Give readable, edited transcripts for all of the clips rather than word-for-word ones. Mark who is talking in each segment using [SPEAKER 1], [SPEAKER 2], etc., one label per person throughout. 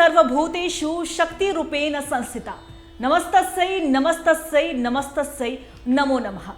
[SPEAKER 1] सर्वभूतेषु शक्तिरूपेण संस्थिता। नमस्तस्यै नमस्तस्यै नमस्तस्यै नमो नमः।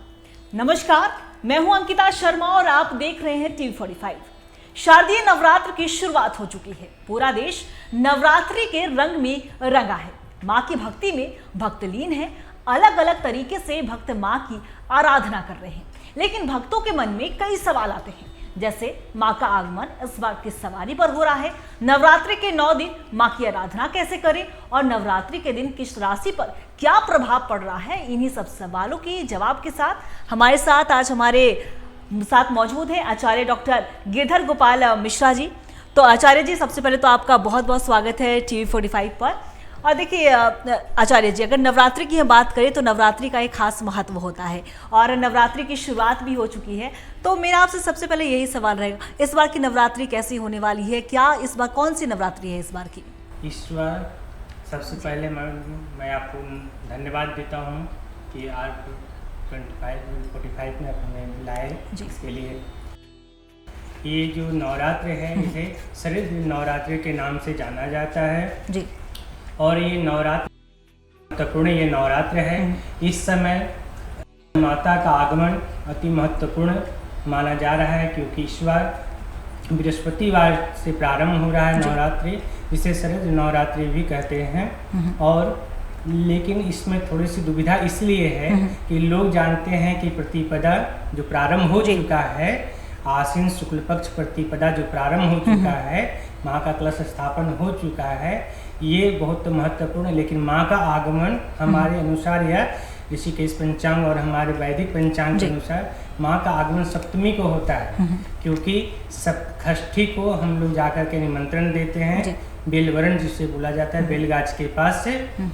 [SPEAKER 1] नमस्कार, मैं हूं अंकिता शर्मा और आप देख रहे हैं TV45। शारदीय नवरात्र की शुरुआत हो चुकी है। पूरा देश नवरात्रि के रंग में रंगा है। मां की भक्ति में भक्तलीन है। अलग अलग तरीके से भक्त मां की आराधना कर रहे हैं, लेकिन भक्तों के मन में कई सवाल आते हैं, जैसे मां का आगमन इस बार किस सवारी पर हो रहा है, नवरात्रि के 9 दिन मां की आराधना कैसे करें और नवरात्रि के दिन किस राशि पर क्या प्रभाव पड़ रहा है। इन्हीं सब सवालों के जवाब के साथ हमारे साथ आज मौजूद हैं आचार्य डॉक्टर गिरधर गोपाल मिश्रा जी। तो आचार्य जी, सबसे पहले तो आपका बहुत बहुत स्वागत है TV45 पर। और देखिए आचार्य जी, अगर नवरात्रि की हम बात करें तो नवरात्रि का एक खास महत्व होता है और नवरात्रि की शुरुआत भी हो चुकी है। तो मेरा आपसे सबसे पहले यही सवाल रहेगा, इस बार की नवरात्रि कैसी होने वाली है? क्या इस बार कौन सी नवरात्रि है इस बार की?
[SPEAKER 2] इस बार सबसे पहले मैं आपको धन्यवाद देता हूँ कि आज 45 में अपने बुलाए इसके लिए। ये जो नवरात्र है इसे शरद नवरात्रि के नाम से जाना जाता है जी। और ये नवरात्र महत्वपूर्ण ये नवरात्र है। इस समय माता का आगमन अति महत्वपूर्ण माना जा रहा है, क्योंकि इस बार बृहस्पतिवार से प्रारंभ हो रहा है नवरात्रि, जिसे शरद नवरात्रि भी कहते हैं। और लेकिन इसमें थोड़ी सी दुविधा इसलिए है कि लोग जानते हैं कि प्रतिपदा जो प्रारंभ हो चुका है, आश्विन शुक्ल पक्ष प्रतिपदा जो प्रारंभ हो चुका है, माँ का कलश स्थापन हो चुका है, ये बहुत महत्वपूर्ण है। लेकिन माँ का आगमन हमारे अनुसार या ऋषिकेश पंचांग और हमारे वैदिक पंचांग के अनुसार माँ का आगमन सप्तमी को होता है, क्योंकि षष्ठी को हम लोग जाकर के निमंत्रण देते हैं बेलवरण जिसे बोला जाता है, बेलगाछ के पास से।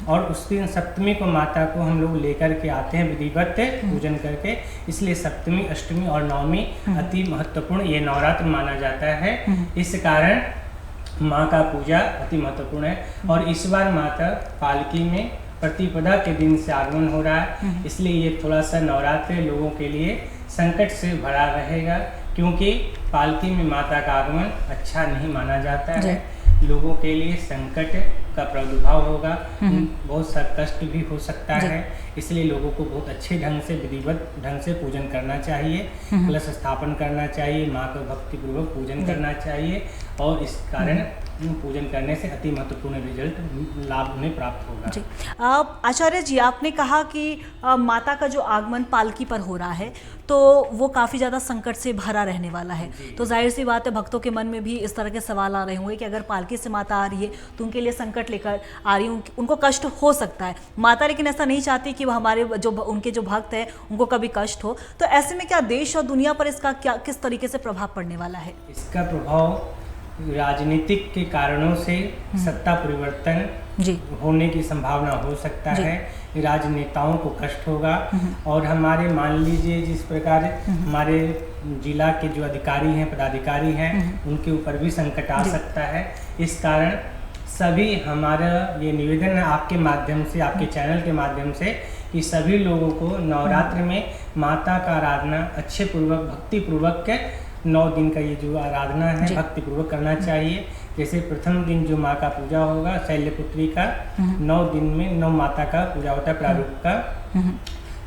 [SPEAKER 2] और उस दिन सप्तमी को माता को हम लोग लेकर के आते हैं विधिवत पूजन करके। इसलिए सप्तमी, अष्टमी और नवमी अति महत्वपूर्ण ये नवरात्र माना जाता है। इस कारण माँ का पूजा अति महत्वपूर्ण है। और इस बार माता पालकी में प्रतिपदा के दिन से आगमन हो रहा है, इसलिए ये थोड़ा सा नवरात्र लोगों के लिए संकट से भरा रहेगा, क्योंकि पालकी में माता का आगमन अच्छा नहीं माना जाता है। लोगों के लिए संकट का प्रादुर्भाव होगा, बहुत सा कष्ट भी हो सकता है। इसलिए लोगों को बहुत अच्छे ढंग से विधिवत ढंग से पूजन करना चाहिए, कलश स्थापन करना चाहिए, माँ को भक्तिपूर्वक पूजन करना चाहिए। और इस कारण पूजन करने से अति महत्वपूर्ण रिजल्ट लाभ उन्हें प्राप्त होगा जी।
[SPEAKER 1] आचार्य जी, आपने कहा कि माता का जो आगमन पालकी पर हो रहा है तो वो काफ़ी ज़्यादा संकट से भरा रहने वाला है। तो जाहिर सी बात है, भक्तों के मन में भी इस तरह के सवाल आ रहे होंगे कि अगर पालकी से माता आ रही है तो उनके लिए संकट लेकर आ रही है, उनको कष्ट हो सकता है। माता लेकिन ऐसा नहीं चाहती कि हमारे उनके जो भक्त हैं उनको कभी कष्ट हो। तो ऐसे में क्या देश और दुनिया पर इसका किस तरीके से प्रभाव पड़ने वाला है?
[SPEAKER 2] इसका प्रभाव राजनीतिक के कारणों से सत्ता परिवर्तन होने की संभावना हो सकता है। राजनेताओं को कष्ट होगा। और हमारे मान लीजिए जिस प्रकार हमारे जिला के जो अधिकारी हैं, पदाधिकारी हैं, उनके ऊपर भी संकट आ सकता है। इस कारण सभी हमारा ये निवेदन है आपके माध्यम से, आपके चैनल के माध्यम से, कि सभी लोगों को नवरात्र में माता का आराधना अच्छे पूर्वक भक्ति पूर्वक के 9 दिन का ये जो आराधना है भक्तिपूर्वक करना चाहिए। जैसे प्रथम दिन जो माँ का पूजा होगा शैलपुत्री का, 9 दिन में 9 माता का पूजा होता है प्रारूप का।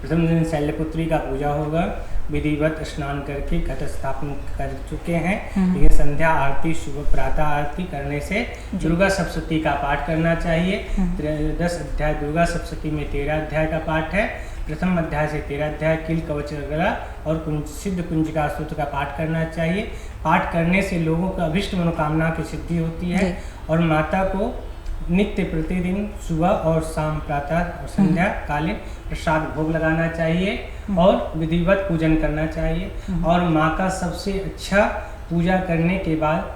[SPEAKER 2] प्रथम दिन शैलपुत्री का पूजा होगा, विधिवत स्नान करके घट स्थापन कर चुके हैं। ये संध्या आरती, सुबह प्रातः आरती करने से दुर्गा सप्तशती का पाठ करना चाहिए। 10 अध्याय दुर्गा सप्तशती में 13 अध्याय का पाठ है। प्रथम अध्याय से 13 अध्याय किल कवच गला और सिद्ध कुंजिका स्तोत्र का पाठ करना चाहिए। पाठ करने से लोगों का अभिष्ट मनोकामना की सिद्धि होती है। और माता को नित्य प्रतिदिन सुबह और शाम, प्रातः और संध्या कालीन प्रसाद भोग लगाना चाहिए और विधिवत पूजन करना चाहिए। और माँ का सबसे अच्छा पूजा करने के बाद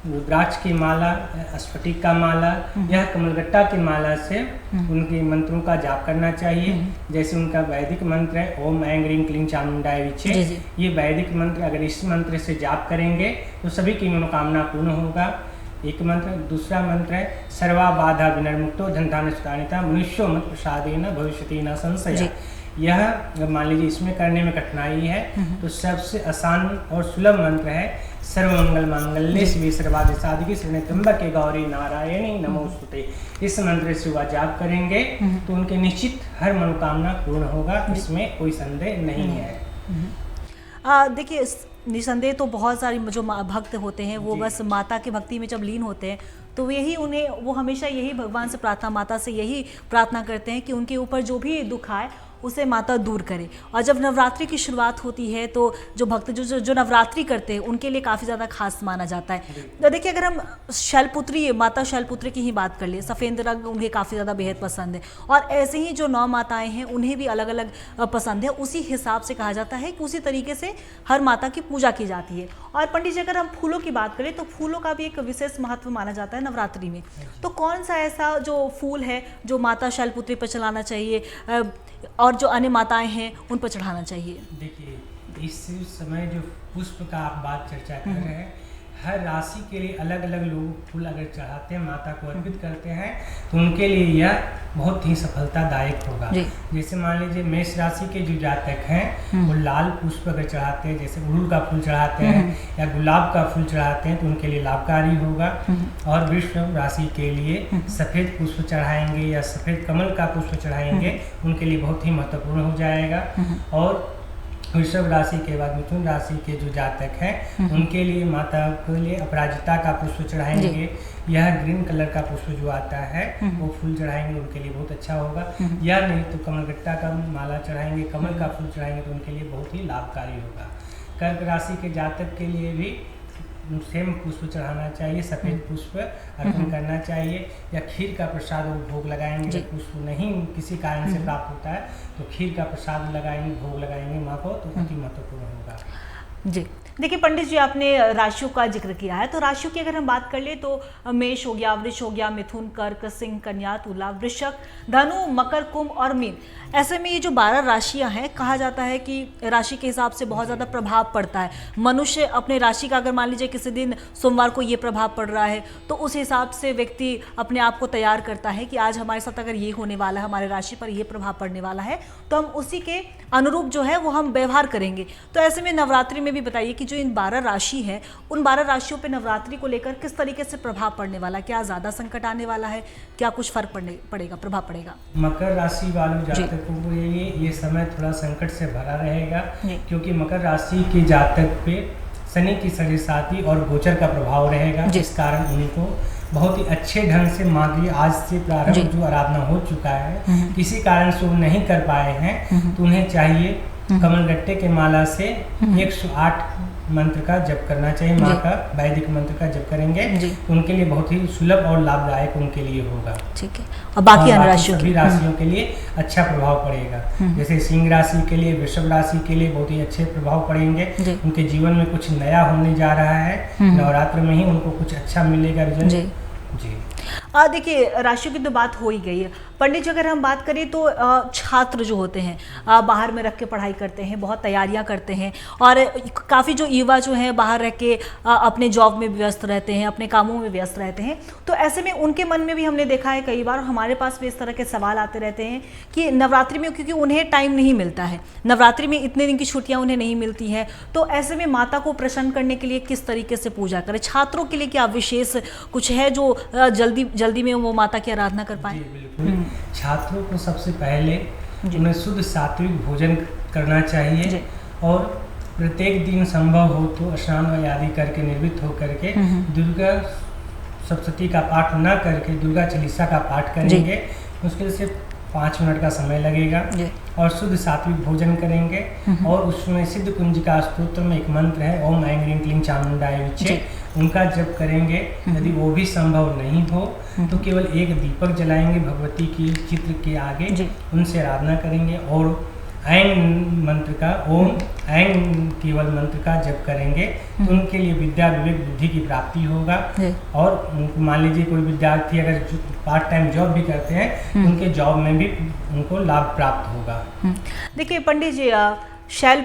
[SPEAKER 2] रुद्राक्ष की माला, स्फटिक का माला या कमलगट्टा की माला से उनके मंत्रों का जाप करना चाहिए। जैसे उनका वैदिक मंत्र है ओम ऐं ह्रीं क्लीं चामुंडाय विचे। ये वैदिक मंत्र अगर इस मंत्र से जाप करेंगे तो सभी की मनोकामना पूर्ण होगा। एक मंत्र। दूसरा मंत्र है सर्वा बाधा विनिर्मुक्तो धन धान्य सुतानिता मनुष्यो मत प्रसादेन भविष्यति न संशय। यह अगर मान लीजिए इसमें करने में कठिनाई है तो सबसे आसान और सुलभ मंत्र है सर्वमंगल मांगल्ये शिवे सर्वार्थ साधिके शरण्ये त्र्यंबके गौरी नारायणी नमोस्तुते। इस मंत्र से वह जाप करेंगे तो उनके निश्चित हर मनोकामना पूर्ण होगा, इसमें कोई संदेह नहीं है।
[SPEAKER 1] देखिए निसंदेह तो बहुत सारी जो भक्त होते हैं वो बस माता की भक्ति में जब लीन होते हैं तो वो हमेशा यही भगवान से प्रार्थना, माता से यही प्रार्थना करते हैं कि उनके ऊपर जो भी दुख आए उसे माता दूर करे। और जब नवरात्रि की शुरुआत होती है तो जो भक्त जो नवरात्रि करते हैं उनके लिए काफ़ी ज़्यादा खास माना जाता है। तो देखिए अगर हम शैलपुत्री माता शैलपुत्री की ही बात कर ले, सफ़ेद रंग उन्हें काफ़ी ज़्यादा बेहद पसंद है और ऐसे ही जो 9 माताएं हैं उन्हें भी अलग अलग पसंद है। उसी हिसाब से कहा जाता है कि उसी तरीके से हर माता की पूजा की जाती है। और पंडित जी अगर हम फूलों की बात करें तो फूलों का भी एक विशेष महत्व माना जाता है नवरात्रि में। तो कौन सा ऐसा जो फूल है जो माता शैलपुत्री पर चलाना चाहिए और जो अन्य माताएं हैं उन पर चढ़ाना चाहिए?
[SPEAKER 2] देखिए इस समय जो पुष्प का आप बात चर्चा कर रहे हैं, हर राशि के लिए अलग अलग लोग फूल अगर चढ़ाते हैं, माता को अर्पित करते हैं तो उनके लिए यह बहुत ही सफलतादायक होगा। जैसे मान लीजिए मेष राशि के जो जातक हैं वो लाल पुष्प अगर चढ़ाते हैं, जैसे उड़हुल का फूल चढ़ाते हैं या गुलाब का फूल चढ़ाते हैं तो उनके लिए लाभकारी होगा। और वृषभ राशि के लिए सफ़ेद पुष्प चढ़ाएंगे या सफ़ेद कमल का पुष्प चढ़ाएंगे, उनके लिए बहुत ही महत्वपूर्ण हो जाएगा। और वृषभ राशि के बाद मिथुन राशि के जो जातक हैं उनके लिए माता के लिए अपराजिता का पुष्प चढ़ाएंगे, यह ग्रीन कलर का पुष्प जो आता है वो फूल चढ़ाएंगे, उनके लिए बहुत अच्छा होगा। या नहीं तो कमलगट्टा का माला चढ़ाएंगे, कमल का फूल चढ़ाएंगे तो उनके लिए बहुत ही लाभकारी होगा। कर्क राशि के जातक के लिए भी सेम पुष्प चढ़ाना चाहिए, सफ़ेद पुष्प अर्पण करना चाहिए या खीर का प्रसाद भोग लगाएंगे। पुष्प नहीं किसी कारण से प्राप्त होता है तो खीर का प्रसाद लगाएंगे, भोग लगाएंगे माँ को, तो अति महत्वपूर्ण होगा।
[SPEAKER 1] जी देखिए पंडित जी आपने राशियों का जिक्र किया है तो राशियों की अगर हम बात कर ले तो मेष हो गया, वृष हो गया, मिथुन, कर्क, सिंह, कन्या, तुला, वृश्चिक, धनु, मकर, कुंभ और मीन। ऐसे में ये जो 12 राशियां हैं कहा जाता है कि राशि के हिसाब से बहुत ज़्यादा प्रभाव पड़ता है। मनुष्य अपने राशि का अगर मान लीजिए किसी दिन सोमवार को ये प्रभाव पड़ रहा है तो उस हिसाब से व्यक्ति अपने आप को तैयार करता है कि आज हमारे साथ अगर ये होने वाला है, हमारे राशि पर ये प्रभाव पड़ने वाला है तो हम उसी के अनुरूप जो है वो हम व्यवहार करेंगे। तो ऐसे में नवरात्रि में भी बताइए कि जो इन 12 राशि है उन 12 राशियों पे नवरात्रि को लेकर किस तरीके से प्रभाव पड़ने वाला है? क्या ज़्यादा संकट आने वाला है? क्या कुछ फर्क पड़ेगा, प्रभाव पड़ेगा?
[SPEAKER 2] मकर राशि वालों जातकों के लिए ये समय थोड़ा संकट से भरा रहेगा क्योंकि मकर राशि के जातक पे शनि की साढ़े और गोचर का प्रभाव रहेगा, जिस कारण उनको बहुत ही अच्छे ढंग से मान लीजिए आज से प्रारंभ जो आराधना हो चुका है किसी कारण से वो नहीं कर पाए हैं तो उन्हें चाहिए कमलगट्टे के माला से 108 मंत्र का जप करना चाहिए। माँ का वैदिक मंत्र का जप करेंगे तो उनके लिए बहुत ही सुलभ और लाभदायक उनके लिए होगा।
[SPEAKER 1] ठीक है। और बाकी
[SPEAKER 2] सभी राशियों के लिए अच्छा प्रभाव पड़ेगा। जैसे सिंह राशि के लिए, वृषभ राशि के लिए बहुत ही अच्छे प्रभाव पड़ेंगे। उनके जीवन में कुछ नया होने जा रहा है, नवरात्र में ही उनको कुछ अच्छा मिलेगा रिजल्ट। जी
[SPEAKER 1] देखिए राशियों की तो बात हो ही गई है। पंडित जी अगर हम बात करें तो छात्र जो होते हैं बाहर में रख के पढ़ाई करते हैं, बहुत तैयारियां करते हैं और काफ़ी जो युवा जो हैं बाहर रह के अपने जॉब में व्यस्त रहते हैं, अपने कामों में व्यस्त रहते हैं। तो ऐसे में उनके मन में भी हमने देखा है कई बार, हमारे पास भी इस तरह के सवाल आते रहते हैं कि नवरात्रि में क्योंकि उन्हें टाइम नहीं मिलता है, नवरात्रि में इतने दिन की छुट्टियाँ उन्हें नहीं मिलती हैं, तो ऐसे में माता को प्रसन्न करने के लिए किस तरीके से पूजा करें? छात्रों के लिए क्या विशेष कुछ है जो जल्दी में वो माता की आराधना कर पाए?
[SPEAKER 2] बिल्कुल। छात्रों को सबसे पहले उन्हें शुद्ध सात्विक भोजन करना चाहिए और प्रत्येक दिन संभव हो तो स्नान आदि करके निर्मित हो करके दुर्गा सप्तशती का पाठ न करके दुर्गा चालीसा का पाठ करेंगे। मुश्किल से 5 मिनट का समय लगेगा और शुद्ध सात्विक भोजन करेंगे और उसमें सिद्ध कुंजिका स्तोत्र में एक मंत्र है ओम ऐं ह्रीं क्लीं चामुंडाय विच्चे, उनका जप करेंगे। यदि वो भी संभव नहीं हो तो केवल एक दीपक जलाएंगे भगवती की चित्र के आगे, उनसे आराधना करेंगे और ऐं मंत्र का ओम ऐं केवल मंत्र का जप करेंगे तो उनके लिए विद्या विवेक बुद्धि की प्राप्ति होगा। और मान लीजिए कोई विद्यार्थी अगर पार्ट टाइम जॉब भी करते हैं तो उनके जॉब में भी उनको लाभ प्राप्त होगा।
[SPEAKER 1] देखिए पंडित जी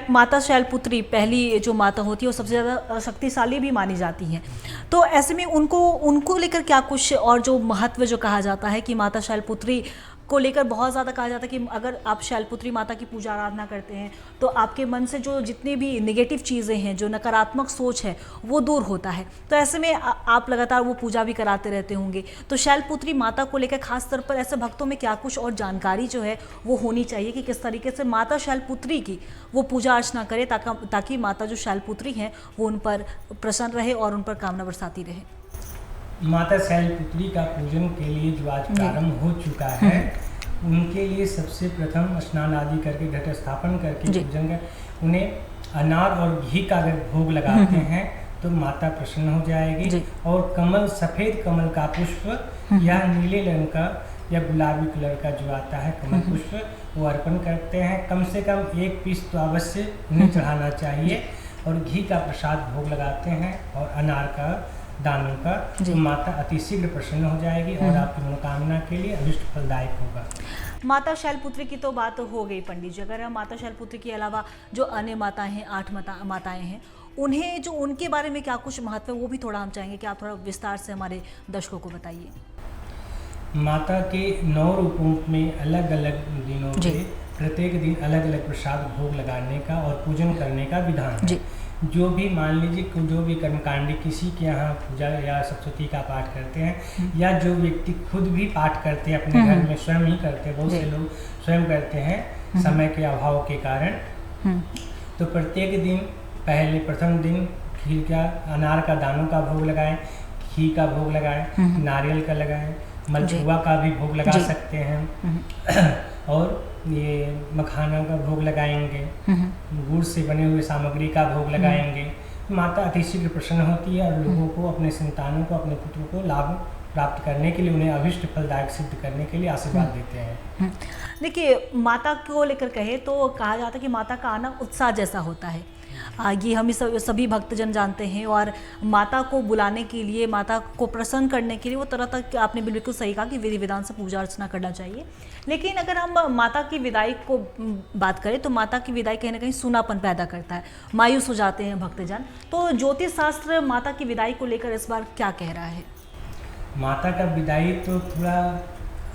[SPEAKER 1] माता शैलपुत्री पहली जो माता होती है वो सबसे ज़्यादा शक्तिशाली भी मानी जाती हैं, तो ऐसे में उनको लेकर क्या कुछ और जो महत्व जो कहा जाता है कि माता शैलपुत्री को लेकर बहुत ज़्यादा कहा जाता है कि अगर आप शैलपुत्री माता की पूजा आराधना करते हैं तो आपके मन से जो जितनी भी नेगेटिव चीज़ें हैं, जो नकारात्मक सोच है, वो दूर होता है। तो ऐसे में आप लगातार वो पूजा भी कराते रहते होंगे, तो शैलपुत्री माता को लेकर खास तौर पर ऐसे भक्तों में क्या कुछ और जानकारी जो है वो होनी चाहिए कि किस तरीके से माता शैलपुत्री की वो पूजा अर्चना करें ताकि माता जो शैलपुत्री हैं वो उन पर प्रसन्न रहे और उन पर कामना बरसाती रहे।
[SPEAKER 2] माता शैलपुत्री का पूजन के लिए जो आज प्रारंभ हो चुका है, उनके लिए सबसे प्रथम स्नान आदि करके घट स्थापन करके पूजन कर उन्हें अनार और घी का अगर भोग लगाते हैं तो माता प्रसन्न हो जाएगी। और कमल, सफ़ेद कमल का पुष्प या नीले रंग का या गुलाबी कलर का जो आता है कमल पुष्प, वो अर्पण करते हैं। कम से कम 1 पीस तो अवश्य उन्हें चढ़ाना चाहिए। और घी का प्रसाद भोग लगाते हैं और अनार का दानों का, तो माता अति शीघ्र प्रसन्न हो जाएगी और आपकी मनोकामना के लिए अभिष्ट फलदायक होगा।
[SPEAKER 1] माता शैलपुत्री की तो बात हो गई पंडित जी, अगर हम माता शैलपुत्री के अलावा जो अन्य माताएं हैं, 8 माताएं हैं, उन्हें जो उनके बारे में क्या कुछ महत्व है वो भी थोड़ा हम चाहेंगे कि आप थोड़ा विस्तार से हमारे दर्शकों को बताइए।
[SPEAKER 2] माता के 9 रूपों में अलग अलग दिनों पे प्रत्येक दिन अलग अलग प्रसाद भोग लगाने का और पूजन करने का विधान है। जो भी मान लीजिए जो भी कर्मकांडी किसी के यहाँ पूजा या सरस्वती का पाठ करते हैं, या जो व्यक्ति खुद भी पाठ करते हैं अपने घर में, स्वयं ही करते हैं, बहुत से लोग स्वयं करते हैं समय के अभाव के कारण, तो प्रत्येक दिन पहले प्रथम दिन खीर का, अनार का दानों का भोग लगाएं, घी का भोग लगाएं, नारियल का लगाएं, मलपुआ का भी भोग लगा सकते हैं और ये मखाना का भोग लगाएंगे, गुड़ से बने हुए सामग्री का भोग लगाएंगे। माता अति शीघ्र प्रसन्न होती है और लोगों को, अपने संतानों को, अपने पुत्रों को लाभ प्राप्त करने के लिए, उन्हें अभिष्ट फलदायक सिद्ध करने के लिए आशीर्वाद देते हैं।
[SPEAKER 1] देखिए, माता को लेकर कहे तो कहा जाता है कि माता का आना उत्साह जैसा होता है। ये हम सभी भक्तजन जानते हैं। और माता को बुलाने के लिए, माता को प्रसन्न करने के लिए वो तरह तरह, आपने बिल्कुल सही कहा कि विधि विधान से पूजा अर्चना करना चाहिए। लेकिन अगर हम माता की विदाई को बात करें तो माता की विदाई कहीं ना कहीं सूनापन पैदा करता है, मायूस हो जाते हैं भक्तजन। तो ज्योतिष शास्त्र माता की विदाई को लेकर इस बार क्या कह रहा है?
[SPEAKER 2] माता का विदाई तो थोड़ा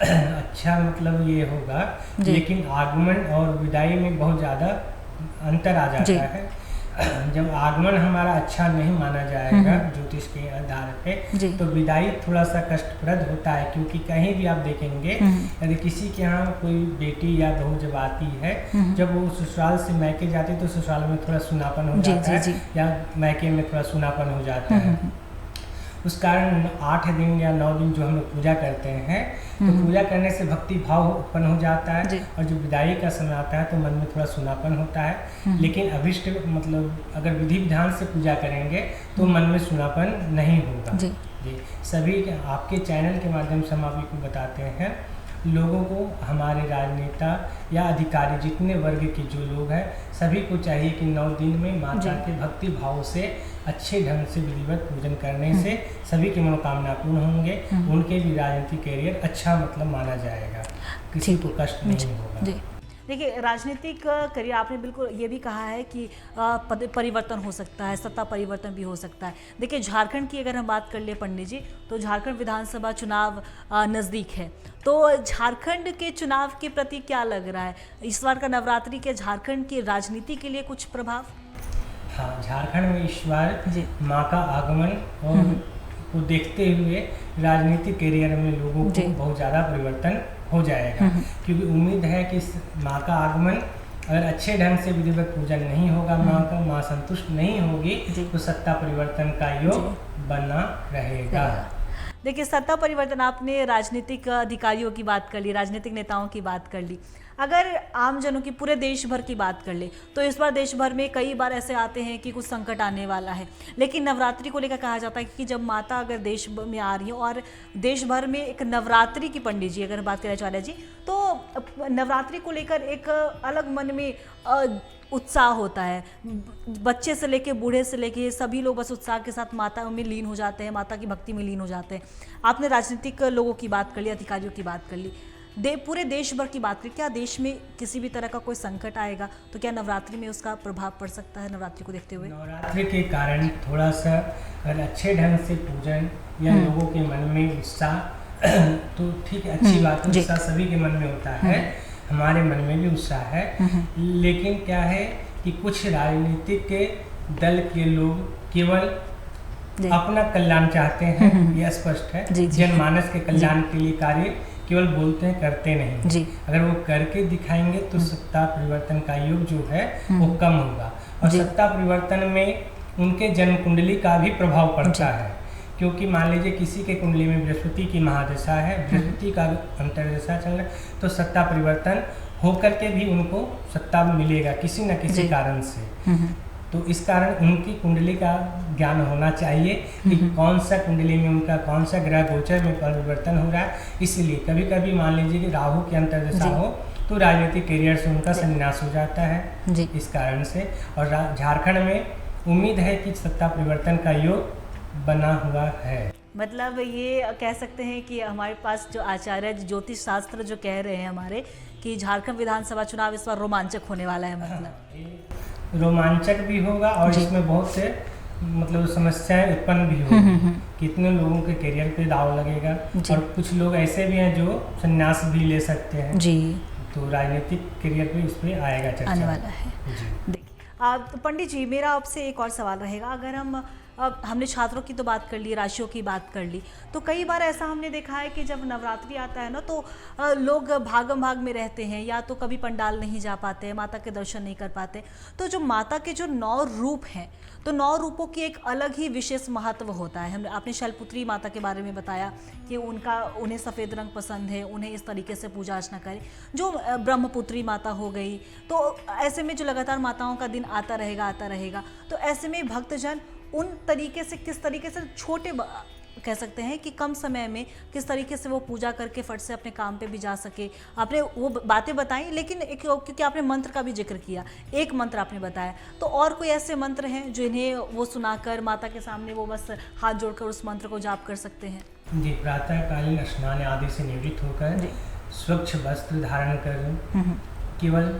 [SPEAKER 2] अच्छा मतलब ये होगा, लेकिन आगमन और विदाई में बहुत ज़्यादा अंतर आ जाता है। जब आगमन हमारा अच्छा नहीं माना जाएगा ज्योतिष के आधार पे, तो विदाई थोड़ा सा कष्टप्रद होता है। क्योंकि कहीं भी आप देखेंगे, यदि किसी के यहाँ कोई बेटी या बहू जब आती है, जब वो ससुराल से मैके जाती है तो ससुराल में थोड़ा सुनापन हो जाता है, या मैके में थोड़ा सुनापन हो जाता है। उस कारण 8 दिन या 9 दिन जो हम लोग पूजा करते हैं, तो पूजा करने से भक्ति भाव उत्पन्न हो जाता है, और जो विदाई का समय आता है तो मन में थोड़ा सुनापन होता है। लेकिन अभिष्ट मतलब अगर विधि विधान से पूजा करेंगे तो मन में सुनापन नहीं होगा। जी, सभी आपके चैनल के माध्यम से हम आपको बताते हैं, लोगों को, हमारे राजनेता या अधिकारी जितने वर्ग के जो लोग हैं, सभी को चाहिए कि 9 दिन में माता के भक्ति भाव से अच्छे ढंग से विधिवत पूजन करने से सभी की मनोकामना पूर्ण होंगे। उनके भी राजनीतिक कैरियर अच्छा मतलब माना जाएगा, किसी को कष्ट नहीं होगा।
[SPEAKER 1] देखिए, राजनीतिक करियर आपने बिल्कुल ये भी कहा है कि परिवर्तन हो सकता है, सत्ता परिवर्तन भी हो सकता है। देखिए, झारखंड की अगर हम बात कर ले पंडित जी, तो झारखंड विधानसभा चुनाव नज़दीक है। तो झारखंड के चुनाव के प्रति क्या लग रहा है इस बार का नवरात्रि के झारखंड की राजनीति के लिए कुछ प्रभाव?
[SPEAKER 2] हाँ, झारखंड में इस बार माँ का आगमन और को देखते हुए राजनीतिक कैरियर में लोगों को बहुत ज़्यादा परिवर्तन हो जाएगा। क्योंकि उम्मीद है कि माँ का आगमन अगर अच्छे ढंग से विधिवत पूजन नहीं होगा, माँ संतुष्ट नहीं होगी, तो सत्ता परिवर्तन का योग बना रहेगा।
[SPEAKER 1] देखिए, सत्ता परिवर्तन, आपने राजनीतिक अधिकारियों की बात कर ली, राजनीतिक नेताओं की बात कर ली। अगर आम जनों की, पूरे देश भर की बात कर ले तो इस बार देश भर में कई बार ऐसे आते हैं कि कुछ संकट आने वाला है। लेकिन नवरात्रि को लेकर कहा जाता है कि जब माता अगर देश में आ रही है और देश भर में एक नवरात्रि की, पंडित जी अगर बात करें आचार्य जी, तो नवरात्रि को लेकर एक अलग मन में उत्साह होता है। बच्चे से लेके बूढ़े से लेके सभी लोग बस उत्साह के साथ माता में लीन हो जाते हैं, माता की भक्ति में लीन हो जाते हैं। आपने राजनीतिक लोगों की बात कर ली, अधिकारियों की बात कर ली, पूरे देश भर की बात करें, क्या देश में किसी भी तरह का कोई संकट आएगा तो क्या नवरात्रि में उसका प्रभाव पड़ सकता है? नवरात्रि को देखते हुए
[SPEAKER 2] नवरात्रि के कारण थोड़ा सा अगर अच्छे ढंग से पूजन या लोगों के मन में उत्साह तो ठीक है, अच्छी बात है, उत्साह सभी के मन में होता है, हमारे मन में भी उत्साह है। लेकिन क्या है कि कुछ राजनीतिक के दल के लोग केवल अपना कल्याण चाहते हैं, यह स्पष्ट है। जनमानस के कल्याण के लिए कार्य केवल बोलते हैं, करते नहीं। अगर वो करके दिखाएंगे तो सत्ता परिवर्तन का योग जो है वो कम होगा, और सत्ता परिवर्तन में उनके जन्म कुंडली का भी प्रभाव पड़ता है। क्योंकि मान लीजिए किसी के कुंडली में बृहस्पति की महादशा है, बृहस्पति का अंतर्दशा चल रहा है, तो सत्ता परिवर्तन होकर के भी उनको सत्ता मिलेगा किसी न किसी कारण से। तो इस कारण उनकी कुंडली का ज्ञान होना चाहिए कि कौन सा कुंडली में उनका कौन सा ग्रह गोचर में परिवर्तन हो रहा है। इसलिए कभी कभी मान लीजिए कि राहु की अंतर्दशा हो तो राजनीतिक करियर से उनका संन्यास हो जाता है इस कारण से। और झारखंड में उम्मीद है कि सत्ता परिवर्तन का योग बना हुआ है।
[SPEAKER 1] मतलब ये कह सकते हैं कि हमारे पास जो आचार्य ज्योतिष शास्त्र जो कह रहे हैं हमारे कि झारखंड विधानसभा चुनाव इस बार रोमांचक होने वाला है। मतलब
[SPEAKER 2] रोमांचक भी होगा और इसमें बहुत से मतलब समस्याएं उत्पन्न भी होगी। कितने लोगों के करियर पे दाव लगेगा, और कुछ लोग ऐसे भी हैं जो संन्यास भी ले सकते हैं जी। तो राजनीतिक करियर पे इस पे आएगा चर्चा,
[SPEAKER 1] आने वाला है। देखिए पंडित जी, मेरा आपसे एक और सवाल रहेगा। अगर हमने छात्रों की तो बात कर ली, राशियों की बात कर ली, तो कई बार ऐसा हमने देखा है कि जब नवरात्रि आता है ना तो लोग भागम भाग में रहते हैं, या तो कभी पंडाल नहीं जा पाते हैं, माता के दर्शन नहीं कर पाते। तो जो माता के जो 9 रूप हैं, तो 9 रूपों की एक अलग ही विशेष महत्व होता है। आपने शैलपुत्री माता के बारे में बताया कि उन्हें सफ़ेद रंग पसंद है, उन्हें इस तरीके से पूजा अर्चना करें। जो ब्रह्मपुत्री माता हो गई, तो ऐसे में जो लगातार माताओं का दिन आता रहेगा, तो ऐसे में भक्तजन उन तरीके से किस तरीके से छोटे कह सकते हैं कि कम समय में किस तरीके से वो पूजा करके फट से अपने काम पे भी जा सके। आपने वो बातें बताई, लेकिन क्योंकि आपने मंत्र का भी जिक्र किया, एक मंत्र आपने बताया, तो और कोई ऐसे मंत्र हैं जो इन्हें वो सुनाकर माता के सामने वो बस हाथ जोड़कर उस मंत्र को जाप कर सकते हैं?
[SPEAKER 2] जी, प्रातःकालीन स्नान आदि से निवृत्त होकर स्वच्छ वस्त्र धारण कर केवल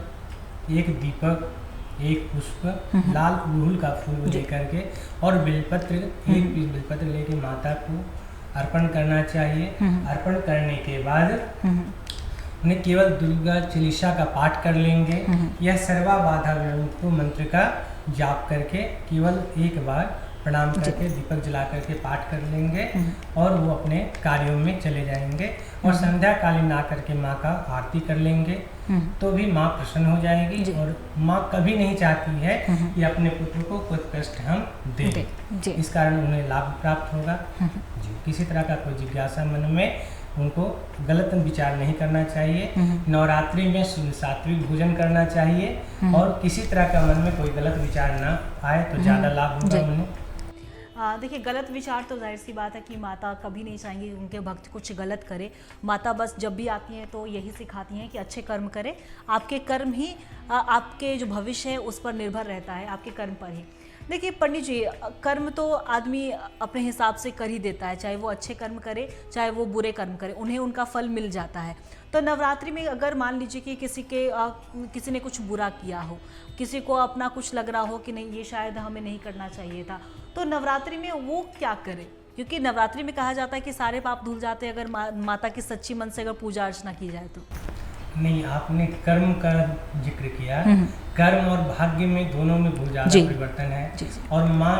[SPEAKER 2] एक दीपक, एक पुष्प, लाल अड़हुल का फूल लेकर के और बेलपत्र, एक पीस बेलपत्र लेके माता को अर्पण करना चाहिए। अर्पण करने के बाद उन्हें केवल दुर्गा चालीसा का पाठ कर लेंगे। यह सर्वा बाधा विमुक्तो मंत्र का जाप करके केवल एक बार प्रणाम करके दीपक जला करके पाठ कर लेंगे और वो अपने कार्यों में चले जाएंगे। और संध्या कालीन आकर के माँ का आरती कर लेंगे तो भी माँ प्रसन्न हो जाएगी। और माँ कभी नहीं चाहती है कि अपने पुत्र को कोई कष्ट हम दें, इस कारण उन्हें लाभ प्राप्त होगा जी। किसी तरह का कोई जिज्ञासा मन में उनको गलत विचार नहीं करना चाहिए। नवरात्रि में सात्विक भोजन करना चाहिए और किसी तरह का मन में कोई गलत विचार ना आए तो ज़्यादा लाभ होगा उन्हें।
[SPEAKER 1] देखिए, गलत विचार तो जाहिर सी बात है कि माता कभी नहीं चाहेंगी उनके भक्त कुछ गलत करे। माता बस जब भी आती हैं तो यही सिखाती हैं कि अच्छे कर्म करें। आपके कर्म ही आपके जो भविष्य है उस पर निर्भर रहता है, आपके कर्म पर ही। देखिए पंडित जी, कर्म तो आदमी अपने हिसाब से कर ही देता है, चाहे वो अच्छे कर्म करे चाहे वो बुरे कर्म करे, उन्हें उनका फल मिल जाता है। तो नवरात्रि में अगर मान लीजिए कि किसी ने कुछ बुरा किया हो, किसी को अपना कुछ लग रहा हो कि नहीं ये शायद हमें नहीं करना चाहिए था, तो नवरात्रि में वो क्या करे? क्योंकि नवरात्रि में कहा जाता है कि सारे पाप धुल जाते हैं अगर माता की सच्ची मन से अगर पूजा अर्चना की जाए तो।
[SPEAKER 2] नहीं, आपने कर्म का जिक्र किया, कर्म और भाग्य में दोनों में बहुत ज़्यादा परिवर्तन है। और माँ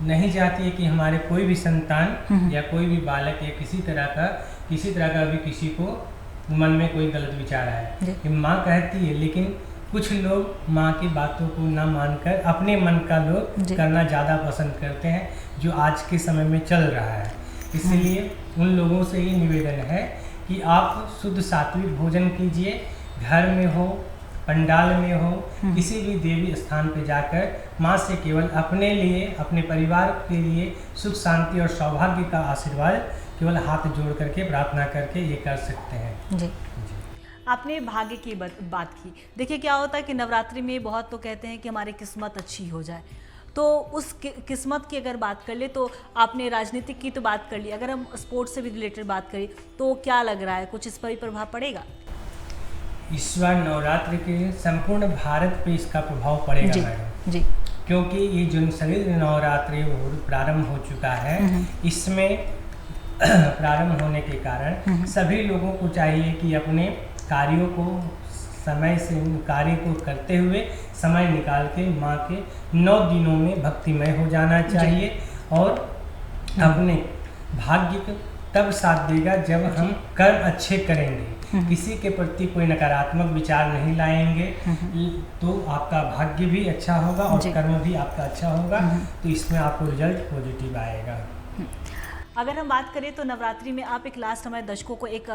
[SPEAKER 2] नहीं चाहती है कि हमारे कोई भी संतान या कोई भी बालक या किसी तरह का भी किसी को मन में कोई गलत विचार आए। माँ कहती है, लेकिन कुछ लोग माँ की बातों को ना मानकर अपने मन का लोग करना ज़्यादा पसंद करते हैं, जो आज के समय में चल रहा है। इसलिए उन लोगों से ये निवेदन है कि आप शुद्ध सात्विक भोजन कीजिए, घर में हो, पंडाल में हो, किसी भी देवी स्थान पर जाकर माँ से केवल अपने लिए, अपने परिवार के लिए सुख शांति और सौभाग्य का आशीर्वाद केवल हाथ जोड़ करके प्रार्थना करके ये कर सकते हैं जी।
[SPEAKER 1] आपने भाग्य की बात की। देखिए, क्या होता है कि नवरात्रि में बहुत तो कहते हैं कि हमारी किस्मत अच्छी हो जाए, तो उस किस्मत की अगर बात कर ले तो आपने राजनीतिक की तो बात कर ली, अगर हम स्पोर्ट्स से भी रिलेटेड बात करें तो क्या लग रहा है, कुछ इस पर भी प्रभाव पड़ेगा?
[SPEAKER 2] इस बार नवरात्रि के संपूर्ण भारत पे इसका प्रभाव पड़ेगा मैडम जी, क्योंकि ये जो शरद नवरात्रि प्रारंभ हो चुका है, इसमें प्रारंभ होने के कारण सभी लोगों को चाहिए कि अपने कार्यों को समय से कार्य को करते हुए समय निकाल के माँ के 9 दिनों में भक्तिमय हो जाना चाहिए। और अपने भाग्य को तब साथ देगा जब हम कर्म अच्छे करेंगे, किसी के प्रति कोई नकारात्मक विचार नहीं लाएंगे, तो आपका भाग्य भी अच्छा होगा और कर्म भी आपका अच्छा होगा, तो इसमें आपको रिजल्ट पॉजिटिव आएगा।
[SPEAKER 1] अगर हम बात करें तो नवरात्रि में आप एक लास्ट हमारे दर्शकों को एक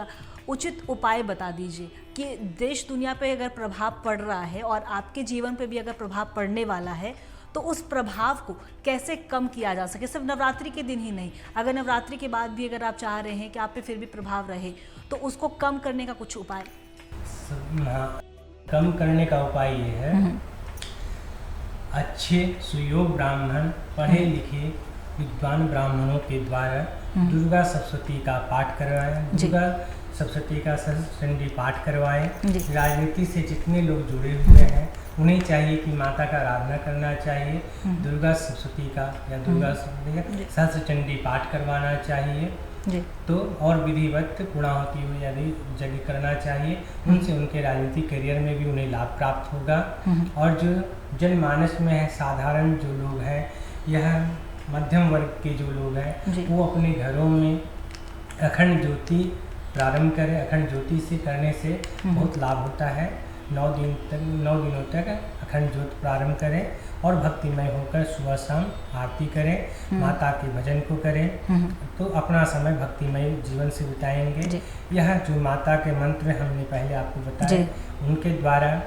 [SPEAKER 1] उचित उपाय बता दीजिए कि देश दुनिया पे अगर प्रभाव पड़ रहा है और आपके जीवन पे भी अगर प्रभाव पड़ने वाला है तो उस प्रभाव को कैसे कम किया जा सके, सिर्फ नवरात्रि के दिन ही नहीं, अगर नवरात्रि के बाद भी अगर आप चाह रहे हैं कि आप पे फिर भी प्रभाव रहे तो उसको कम करने का कुछ उपाय।
[SPEAKER 2] हाँ, कम करने का उपाय ये है, अच्छे सुयोग ब्राह्मण पढ़े लिखे विद्वान ब्राह्मणों के द्वारा दुर्गा सप्तशती का पाठ करवाएं, दुर्गा सप्तशती का चंडी पाठ करवाएं। राजनीति से जितने लोग जुड़े हुए हैं उन्हें चाहिए कि माता का आराधना करना चाहिए, दुर्गा सप्तशती का या दुर्गा सप्तशती का सहस्त्र चंडी पाठ करवाना चाहिए, तो और विधिवत पूर्णाहुति यदि यज्ञ करना चाहिए, उनसे उनके राजनीतिक करियर में भी उन्हें लाभ प्राप्त होगा। और जो जनमानस में है, साधारण जो लोग हैं, यह मध्यम वर्ग के जो लोग हैं, वो अपने घरों में अखंड ज्योति प्रारंभ करें। अखंड ज्योति से करने से बहुत लाभ होता है। 9 दिनों तक अखंड ज्योति प्रारंभ करें और भक्तिमय होकर सुबह शाम आरती करें, माता के भजन को करें, तो अपना समय भक्तिमय जीवन से बिताएंगे। यह जो माता के मंत्र हमने पहले आपको बताए, उनके द्वारा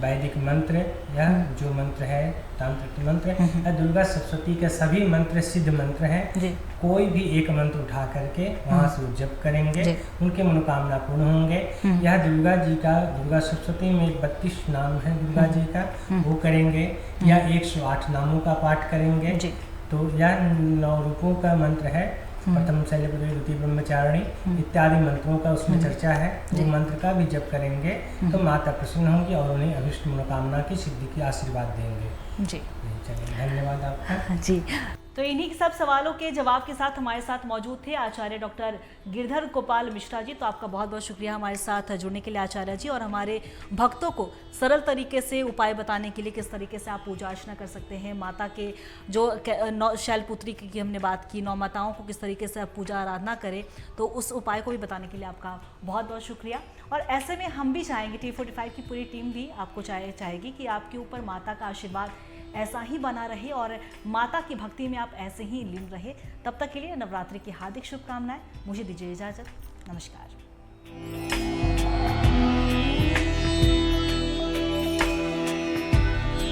[SPEAKER 2] वैदिक मंत्र, यह जो मंत्र है तांत्रिक मंत्र, दुर्गा सप्तशती के सभी मंत्र सिद्ध मंत्र हैं। कोई भी एक मंत्र उठा करके वहाँ से जप करेंगे, उनके मनोकामना पूर्ण होंगे। यह दुर्गा जी का, दुर्गा सप्तशती में 32 नाम है दुर्गा जी का, वो करेंगे, या 108 नामों का पाठ करेंगे। तो यह 9 रूपों का मंत्र है, प्रथम शैलपुत्री, द्वितीय ब्रह्मचारिणी इत्यादि मंत्रों का उसमें चर्चा है। वो मंत्र का भी जप करेंगे तो माता प्रसन्न होंगी और उन्हें अभिष्ट मनोकामना की सिद्धि की आशीर्वाद देंगे।
[SPEAKER 1] जी
[SPEAKER 2] चलिए, धन्यवाद आपका।
[SPEAKER 1] जी, तो इन्हीं सब सवालों के जवाब के साथ हमारे साथ मौजूद थे आचार्य डॉक्टर गिरधर गोपाल मिश्रा जी। तो आपका बहुत बहुत शुक्रिया हमारे साथ जुड़ने के लिए आचार्य जी, और हमारे भक्तों को सरल तरीके से उपाय बताने के लिए किस तरीके से आप पूजा अर्चना कर सकते हैं, माता के जो शैलपुत्री की हमने बात की, 9 माताओं को किस तरीके से आप पूजा आराधना करें, तो उस उपाय को भी बताने के लिए आपका बहुत बहुत शुक्रिया। और ऐसे में हम भी चाहेंगे, T45 की पूरी टीम भी आपको चाहेगी कि आपके ऊपर माता का आशीर्वाद ऐसा ही बना रहे और माता की भक्ति में आप ऐसे ही लीन रहे। तब तक के लिए नवरात्रि की हार्दिक शुभकामनाएं। मुझे दीजिए इजाजत, नमस्कार।